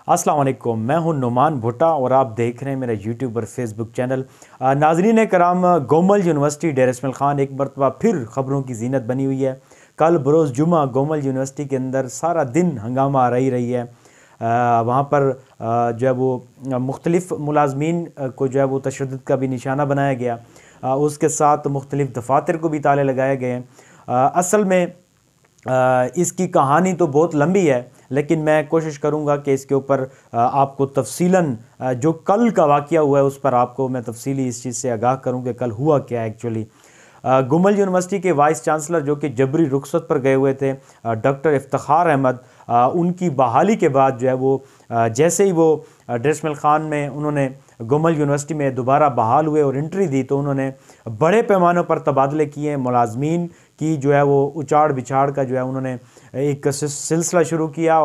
अस्सलाम वालेकुम, मैं हूं नुमान भुट्टा और आप देख रहे हैं मेरा यूट्यूब और फेसबुक चैनल। नाजरीन कराम, गोमल यूनिवर्सिटी डेर इस्माइल ख़ान एक मरतबा फिर ख़बरों की जीनत बनी हुई है। कल बरोज़ जुमा गोमल यूनिवर्सिटी के अंदर सारा दिन हंगामा रही है। वहाँ पर जो है वो मुख्तलिफ़ मुलाजमीन को जो है वो तशद्दुद का भी निशाना बनाया गया। उसके साथ मुख्तलिफ़ दफातर को भी ताले लगाए गए हैं। असल में इसकी कहानी तो बहुत लंबी है, लेकिन मैं कोशिश करूंगा कि इसके ऊपर आपको तफसीलन जो कल का वाक़या हुआ है उस पर आपको मैं तफसीली इस चीज़ से आगाह करूं कि कल हुआ क्या एक्चुअली। गुमल यूनिवर्सिटी के वाइस चांसलर जो कि जबरी रुखसत पर गए हुए थे, डॉक्टर इफ्तिखार अहमद, उनकी बहाली के बाद जो है वो जैसे ही वो डेर इस्माइल ख़ान में उन्होंने गुमल यूनिवर्सिटी में दोबारा बहाल हुए और एंट्री दी तो उन्होंने बड़े पैमाने पर तबादले किए। मुलाजमीन की जो है वो उचाड़ बिछाड़ का जो है उन्होंने एक सिलसिला शुरू किया।